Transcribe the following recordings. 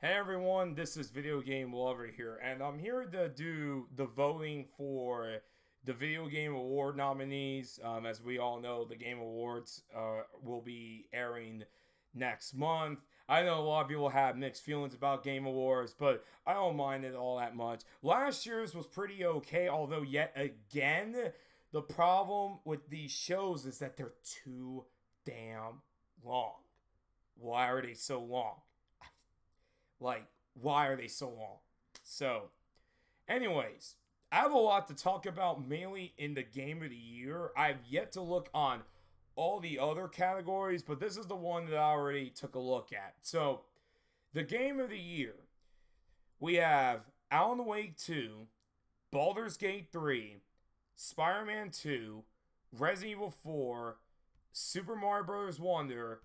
Hey everyone, this is Video Game Lover here, and I'm here to do the voting for the Video Game Award nominees. As we all know, the Game Awards will be airing next month. I know a lot of people have mixed feelings about Game Awards, but I don't mind it all that much. Last year's was pretty okay, although yet again, the problem with these shows is that they're too damn long. Why are they so long? Like, why are they so long? So, anyways, I have a lot to talk about mainly in the game of the year. I've yet to look on all the other categories, but this is the one that I already took a look at. So, the game of the year, we have Alan Wake 2, Baldur's Gate 3, Spider Man 2, Resident Evil 4, Super Mario Bros. Wonder,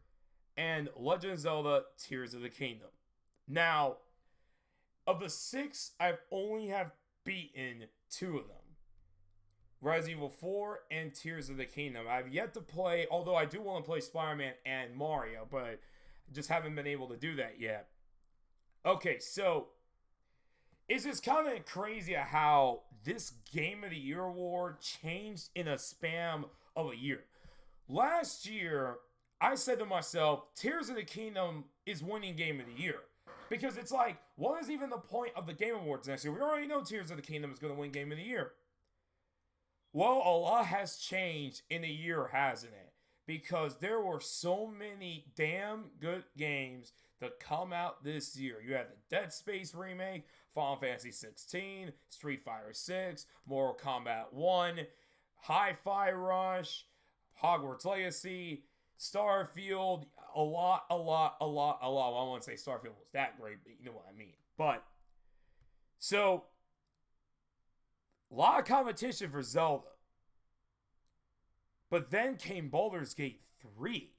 and Legend of Zelda Tears of the Kingdom. Now, of the six, I've only have beaten two of them. Resident Evil 4 and Tears of the Kingdom. I've yet to play, although I do want to play Spider-Man and Mario, but just haven't been able to do that yet. Okay, so it's just kind of crazy how this Game of the Year award changed in a span of a year. Last year, I said to myself, Tears of the Kingdom is winning Game of the Year. Because it's like, what is even the point of the Game Awards next year? We already know Tears of the Kingdom is going to win Game of the Year. Well, a lot has changed in a year, hasn't it? Because there were so many damn good games that come out this year. You had the Dead Space remake, Final Fantasy 16, Street Fighter 6, Mortal Kombat 1, Hi-Fi Rush, Hogwarts Legacy, Starfield, a lot. Well, I won't say Starfield was that great, but you know what I mean. But, so, a lot of competition for Zelda. But then came Baldur's Gate 3.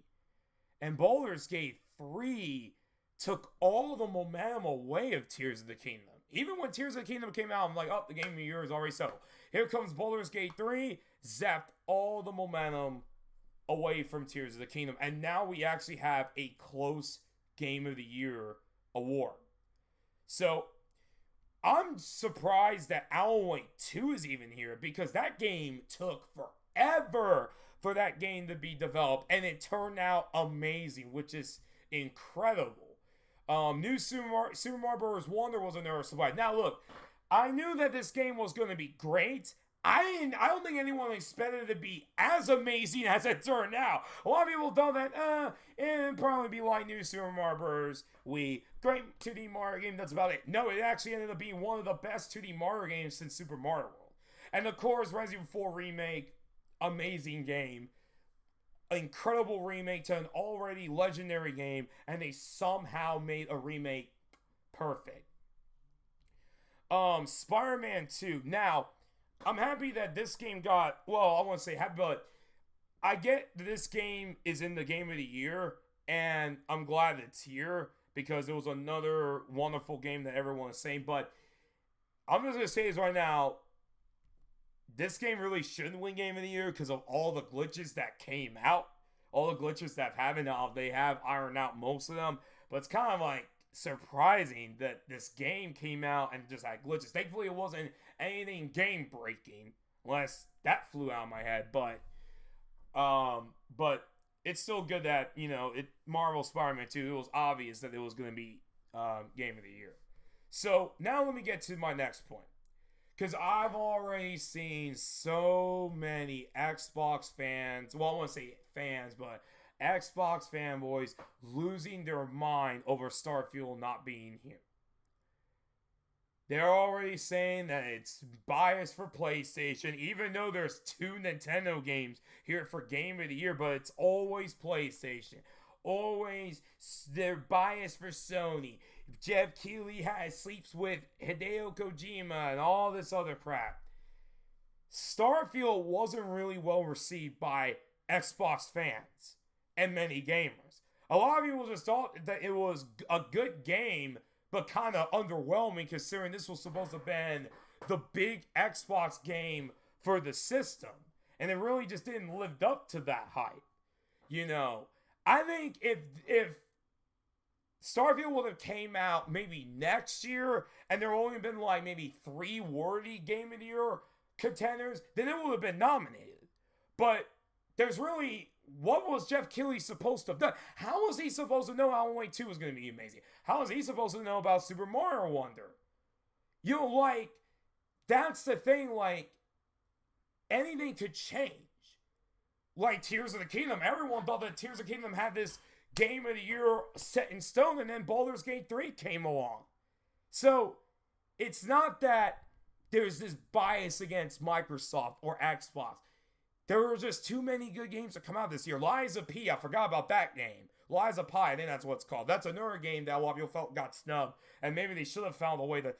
And Baldur's Gate 3 took all the momentum away of Tears of the Kingdom. Even when Tears of the Kingdom came out, I'm like, oh, the Game of the Year is already settled. Here comes Baldur's Gate 3, zapped all the momentum away from Tears of the Kingdom. And now we actually have a close Game of the Year award. So, I'm surprised that Alan Wake 2 is even here because that game took forever for that game to be developed and it turned out amazing, which is incredible. New Super Mario Bros. Wonder was another surprise. Now, look, I knew that this game was going to be great. I don't think anyone expected it to be as amazing as it turned out. A lot of people thought that, it'd probably be like New Super Mario Bros. Wii. Great 2D Mario game, that's about it. No, it actually ended up being one of the best 2D Mario games since Super Mario World. And of course, Resident Evil 4 Remake, amazing game. Incredible remake to an already legendary game, and they somehow made a remake perfect. Spider-Man 2. Now, I'm happy that this game got, well, I won't say happy, but I get that this game is in the Game of the Year, and I'm glad it's here because it was another wonderful game that everyone is saying. But I'm just going to say this right now. This game really shouldn't win Game of the Year because of all the glitches that came out. All the glitches that have happened. Now, they have ironed out most of them, but it's kind of like surprising that this game came out and just had glitches. Thankfully, it wasn't anything game breaking, unless that flew out of my head. But it's still good that Marvel Spider-Man 2. It was obvious that it was going to be Game of the Year. So now let me get to my next point, because I've already seen so many Xbox fans. Well, I won't say fans, but Xbox fanboys losing their mind over Starfield not being here. They're already saying that it's biased for PlayStation, even though there's two Nintendo games here for Game of the Year, but it's always PlayStation. Always, they're biased for Sony. Jeff Keighley sleeps with Hideo Kojima and all this other crap. Starfield wasn't really well received by Xbox fans and many gamers. A lot of people just thought that it was a good game, but kind of underwhelming considering this was supposed to have been the big Xbox game for the system. And it really just didn't live up to that hype. I think if Starfield would have came out maybe next year, and there only been like maybe 3 worthy Game of the Year contenders, then it would have been nominated. But there's really, what was Jeff Keighley supposed to have done? How was he supposed to know Alan Wake 2 was going to be amazing? How was he supposed to know about Super Mario Wonder? You know, like, that's the thing, like, anything could change. Like Tears of the Kingdom, everyone thought that Tears of the Kingdom had this Game of the Year set in stone, and then Baldur's Gate 3 came along. So, it's not that there's this bias against Microsoft or Xbox. There were just too many good games to come out this year. Lies of P, I forgot about that game. Lies of Pi, I think that's what it's called. That's another game that a lot of people felt got snubbed, and maybe they should have found a way to,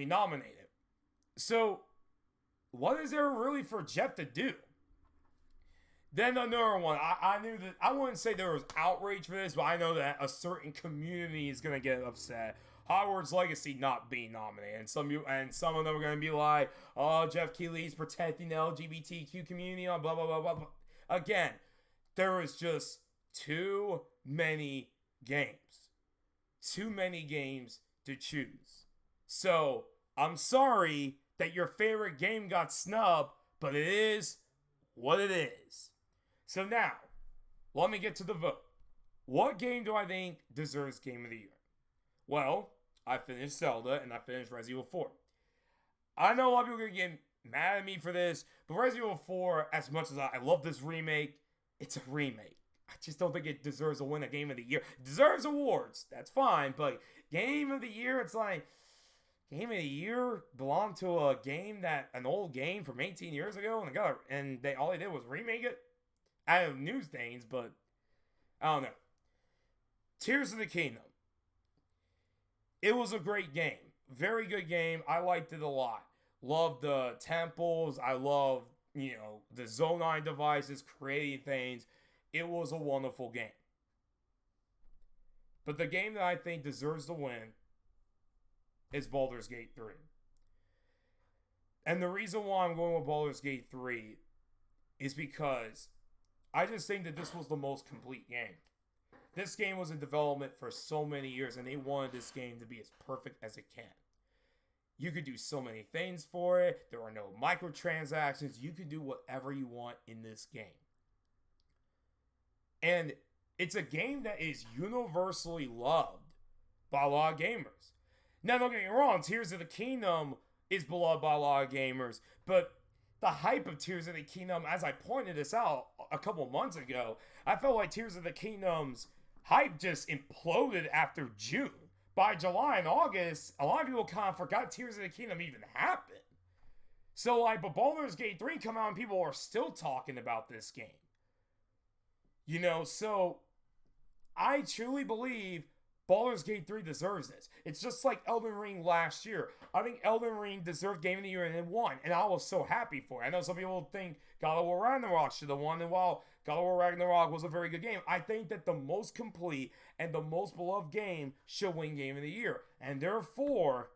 nominate it. So, what is there really for Jeff to do? Then another one, I knew that, I wouldn't say there was outrage for this, but I know that a certain community is going to get upset. Hogwarts Legacy not being nominated. And some of them are going to be like, oh, Jeff Keighley's protecting the LGBTQ community, blah, blah, blah, blah, blah. Again, there is just too many games. Too many games to choose. So, I'm sorry that your favorite game got snubbed, but it is what it is. So now, let me get to the vote. What game do I think deserves Game of the Year? Well, I finished Zelda and I finished Resident Evil 4. I know a lot of people are going to get mad at me for this, but Resident Evil 4, as much as I love this remake, it's a remake. I just don't think it deserves to win a Game of the Year. It deserves awards, that's fine, but Game of the Year, it's like, Game of the Year belonged to a game that, an old game from 18 years ago, and all they did was remake it? I have new stains, but I don't know. Tears of the Kingdom. It was a great game. Very good game. I liked it a lot. Loved the temples. I loved, the Zonai devices, creating things. It was a wonderful game. But the game that I think deserves to win is Baldur's Gate 3. And the reason why I'm going with Baldur's Gate 3 is because I just think that this was the most complete game. This game was in development for so many years, and they wanted this game to be as perfect as it can. You could do so many things for it. There are no microtransactions. You could do whatever you want in this game. And it's a game that is universally loved by a lot of gamers. Now, don't get me wrong, Tears of the Kingdom is beloved by a lot of gamers, but the hype of Tears of the Kingdom, as I pointed this out a couple months ago, I felt like Tears of the Kingdom's hype just imploded after June. By July and August, a lot of people kind of forgot Tears of the Kingdom even happened. So, but Baldur's Gate 3 come out and people are still talking about this game. So I truly believe Baldur's Gate 3 deserves this. It's just like Elden Ring last year. I think Elden Ring deserved Game of the Year and it won. And I was so happy for it. I know some people think God of War Ragnarok should have won. And while God of War Ragnarok was a very good game, I think that the most complete and the most beloved game should win Game of the Year. And therefore,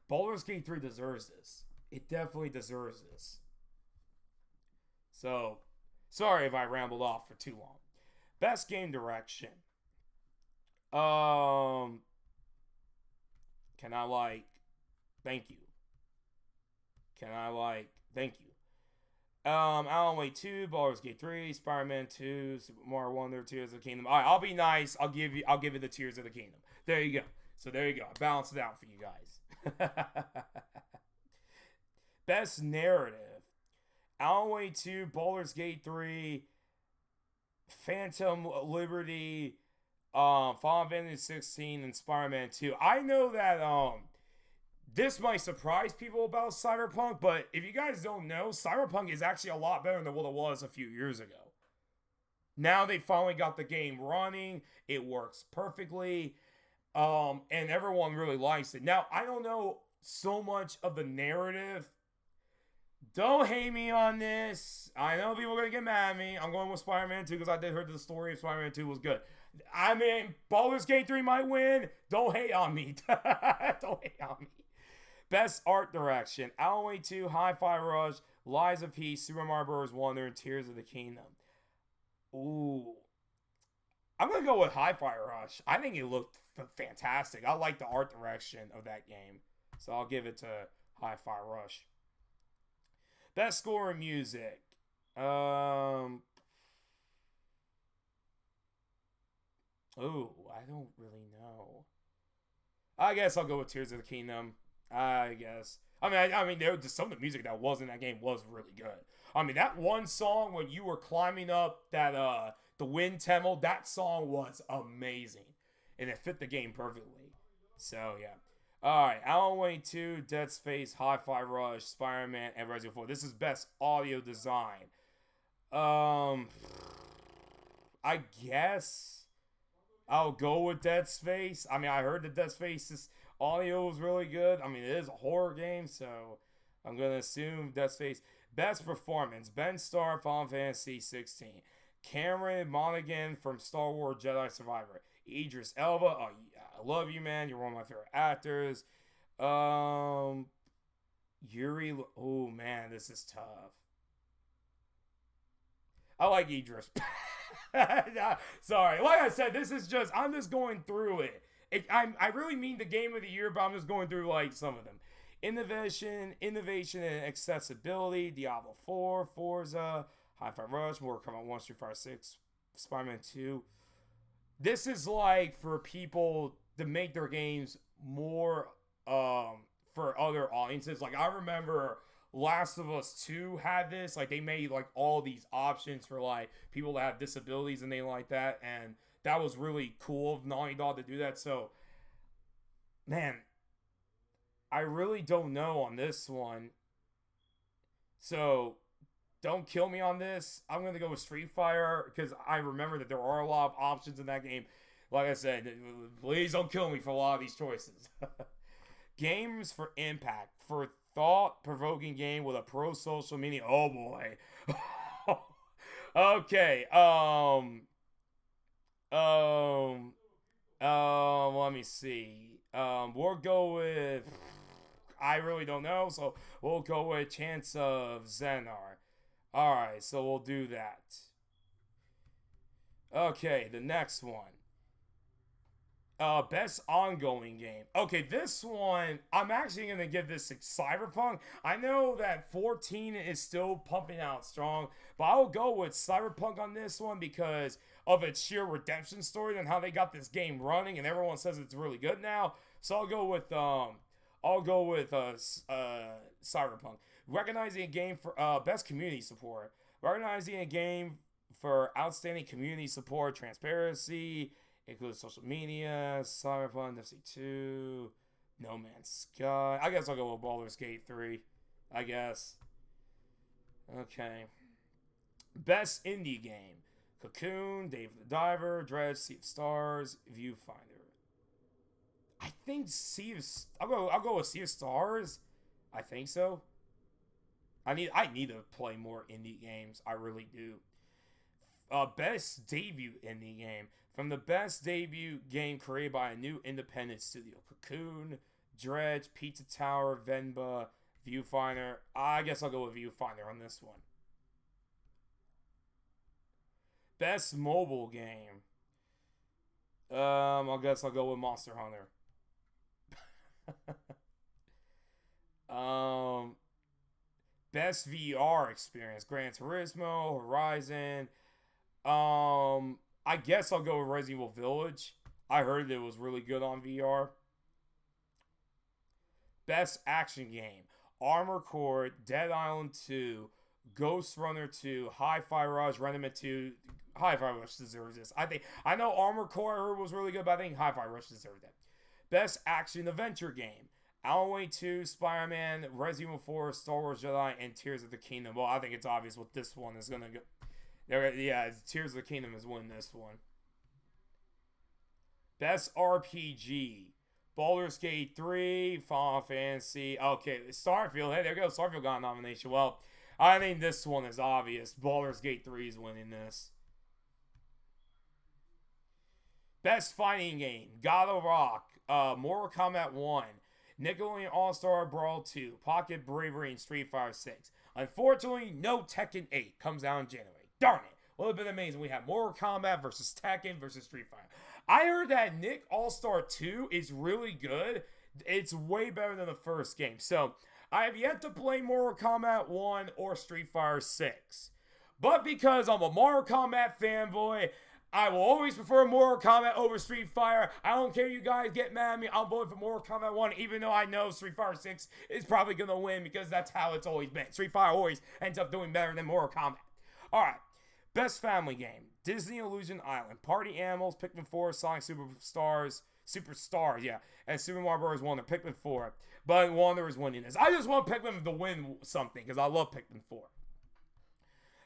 Baldur's Gate 3 deserves this. It definitely deserves this. So, sorry if I rambled off for too long. Best game direction. Thank you. Thank you. Alan Wake 2, Baldur's Gate 3, Spider-Man 2, Super Mario Wonder, Tears of the Kingdom. Alright, I'll be nice. I'll give you the Tears of the Kingdom. There you go. So there you go. I balanced it out for you guys. Best narrative. Alan Wake 2, Baldur's Gate 3, Phantom Liberty, Final Fantasy 16, and Spider-Man 2. I know that this might surprise people about Cyberpunk, but if you guys don't know, Cyberpunk is actually a lot better than what it was a few years ago. Now they finally got the game running. It works perfectly. And everyone really likes it. Now, I don't know so much of the narrative. Don't hate me on this. I know people are going to get mad at me. I'm going with Spider-Man 2 because I did hear the story of Spider-Man 2 was good. I mean, Baldur's Gate 3 might win. Don't hate on me. Don't hate on me. Best art direction. Alan Wake 2, Hi-Fi Rush, Lies of P, Super Mario Bros. Wonder, and Tears of the Kingdom. Ooh. I'm gonna go with Hi-Fi Rush. I think it looked fantastic. I like the art direction of that game, so I'll give it to Hi-Fi Rush. Best score in music. Um. Oh, I don't really know. I guess I'll go with Tears of the Kingdom. I guess. I mean, there was just some of the music that was in that game was really good. I mean, that one song when you were climbing up that the wind temple, that song was amazing, and it fit the game perfectly. So yeah. All right, Alan Wake 2, Dead Space, Hi-Fi Rush, Spider-Man, and Resident Evil 4. This is best audio design. Um, I guess I'll go with Dead Space. I mean, I heard that Dead Space's audio was really good. I mean, it is a horror game, so I'm gonna assume Dead Space. Best performance: Ben Starr, Final Fantasy 16, Cameron Monaghan from Star Wars Jedi Survivor, Idris Elba. Oh, yeah, I love you, man. You're one of my favorite actors. Um, Yuri. Oh man, this is tough. I like Idris. Sorry. Like I said, this is just, I'm just going through it. I really mean the game of the year, but I'm just going through like some of them. Innovation and accessibility, Diablo 4, Forza, Hi-Fi Rush, Mortal Kombat 1, Street Fighter 6, Spider-Man 2. This is like for people to make their games more for other audiences. Like I remember Last of Us 2 had this. Like they made like all these options for like people that have disabilities and they like that. And that was really cool of Naughty Dog to do that. So man, I really don't know on this one. So don't kill me on this. I'm gonna go with Street Fighter because I remember that there are a lot of options in that game. Like I said, please don't kill me for a lot of these choices. Games for impact for thought-provoking game with a pro social media. Oh boy. Okay. Um. Let me see. We'll go with. I really don't know, so we'll go with Chance of Xenar. All right, so we'll do that. Okay, the next one. Best ongoing game. Okay, this one, I'm actually going to give this to Cyberpunk. I know that 14 is still pumping out strong, but I'll go with Cyberpunk on this one because of its sheer redemption story and how they got this game running, and everyone says it's really good now. So I'll go with Cyberpunk. Recognizing a game for best community support. Recognizing a game for outstanding community support, transparency, includes social media, Cyberpunk, FC2, No Man's Sky. I guess I'll go with Baldur's Gate 3. I guess. Okay. Best indie game. Cocoon, Dave the Diver, Dredge, Sea of Stars, Viewfinder. I think Sea of... I'll go with Sea of Stars. I think so. I need to play more indie games. I really do. Best debut indie game. From the best debut game created by a new independent studio. Cocoon, Dredge, Pizza Tower, Venba, Viewfinder. I guess I'll go with Viewfinder on this one. Best mobile game. I guess I'll go with Monster Hunter. um, Best VR experience. Gran Turismo, Horizon. I guess I'll go with Resident Evil Village. I heard it was really good on VR. Best action game. Armored Core, Dead Island 2, Ghost Runner 2, Hi-Fi Rush, Remnant 2. Hi-Fi Rush deserves this. I know Armored Core I heard was really good, but I think Hi-Fi Rush deserved it. Best action adventure game. Alan Wake 2, Spider-Man, Resident Evil 4, Star Wars Jedi, and Tears of the Kingdom. Well, I think it's obvious what this one is going to go. Yeah, Tears of the Kingdom is winning this one. Best RPG. Baldur's Gate 3, Final Fantasy. Okay, Starfield. Hey, there you go. Starfield got a nomination. Well, I think this one is obvious. Baldur's Gate 3 is winning this. Best fighting game. God of Rock. Mortal Kombat 1. Nickelodeon All-Star Brawl 2. Pocket Bravery and Street Fighter 6. Unfortunately, no Tekken 8 comes out in January. Darn it. would have been amazing. We have Mortal Kombat versus Tekken versus Street Fighter. I heard that Nick All-Star 2 is really good. It's way better than the first game. So, I have yet to play Mortal Kombat 1 or Street Fighter 6. But because I'm a Mortal Kombat fanboy, I will always prefer Mortal Kombat over Street Fighter. I don't care you guys get mad at me. I'm voting for Mortal Kombat 1, even though I know Street Fighter 6 is probably going to win because that's how it's always been. Street Fighter always ends up doing better than Mortal Kombat. Alright, best family game. Disney Illusion Island. Party Animals, Pikmin 4, Sonic Superstars, yeah. And Super Mario Bros. Wonder, Pikmin 4. But Wonder is winning this. I just want Pikmin to win something because I love Pikmin 4.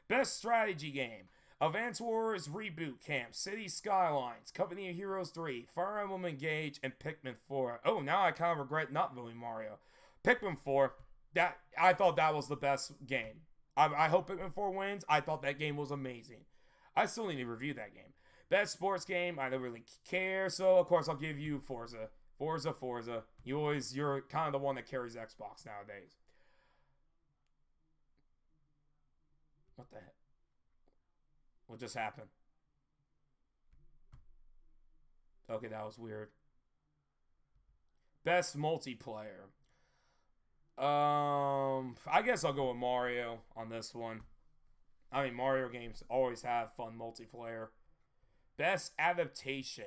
Best strategy game. Advance Wars Reboot Camp, City Skylines, Company of Heroes 3, Fire Emblem Engage, and Pikmin 4. Oh, now I kind of regret not voting Mario. Pikmin 4, I thought that was the best game. I hope Pikmin 4 wins. I thought that game was amazing. I still need to review that game. Best sports game, I don't really care, so of course I'll give you Forza. Forza. You're kind of the one that carries Xbox nowadays. What the heck? What just happened? Okay, that was weird. Best multiplayer. I guess I'll go with Mario on this one. I mean, Mario games always have fun multiplayer. Best adaptation.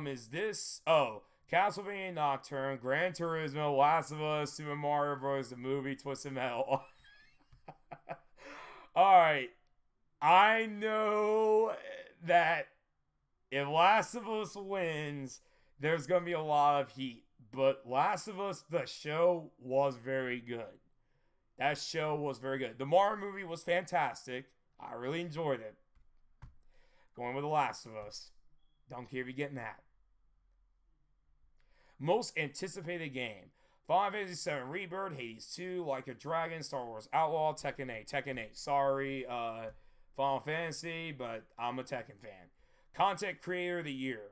Is this... Oh, Castlevania Nocturne, Gran Turismo, Last of Us, Super Mario Bros. The movie, Twisted Metal. Alright. I know that if Last of Us wins, there's going to be a lot of heat. But Last of Us, the show, was very good. That show was very good. The Mario movie was fantastic. I really enjoyed it. Going with The Last of Us. Don't care if you get mad. Most anticipated game. Final Fantasy VII Rebirth, Hades 2, Like a Dragon, Star Wars Outlaw, Tekken 8. Tekken 8. Sorry, Final Fantasy, but I'm a Tekken fan. Content Creator of the Year.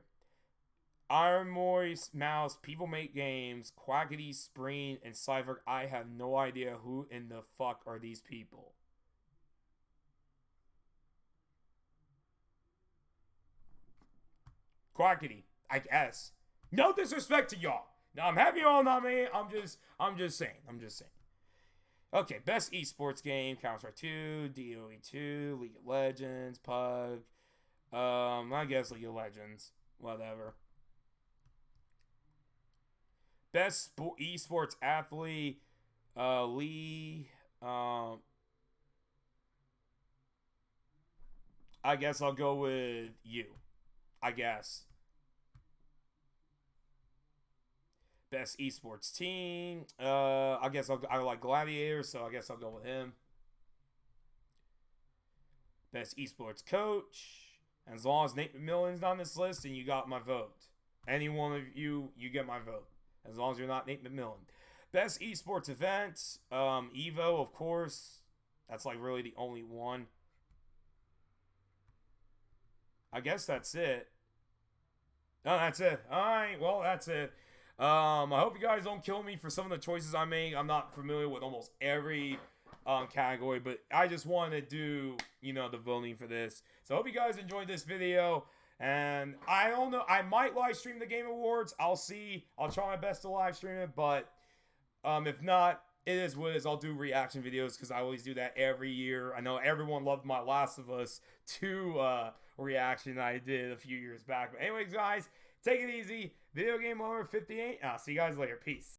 Iron Mouse, People Make Games, Quackity, Spreen, and Cypher. I have no idea who in the fuck are these people. Quackity, I guess. No disrespect to y'all. Now I'm happy y'all nominated. I'm just saying. Okay, best esports game: Counter-Strike 2, DOE 2, League of Legends, PUG. I guess League of Legends. Whatever. Best esports athlete, Lee. I guess I'll go with you. I guess. Best esports team. I guess I like Gladiator, so I guess I'll go with him. Best esports coach. As long as Nate McMillan's on this list, and you got my vote. Any one of you, you get my vote. As long as you're not Nate McMillan. Best esports event. Evo, of course. That's like really the only one. I guess that's it. No, that's it. Alright, well, that's it. I hope you guys don't kill me for some of the choices I make. I'm not familiar with almost every category, but I just wanted to do, the voting for this. So I hope you guys enjoyed this video. And I don't know, I might live stream the Game Awards. I'll see. I'll try my best to live stream it, but if not, it is what it is. I'll do reaction videos because I always do that every year. I know everyone loved my Last of Us 2 reaction I did a few years back. But anyways, guys, take it easy. Video Game Over 58. I'll see you guys later. Peace.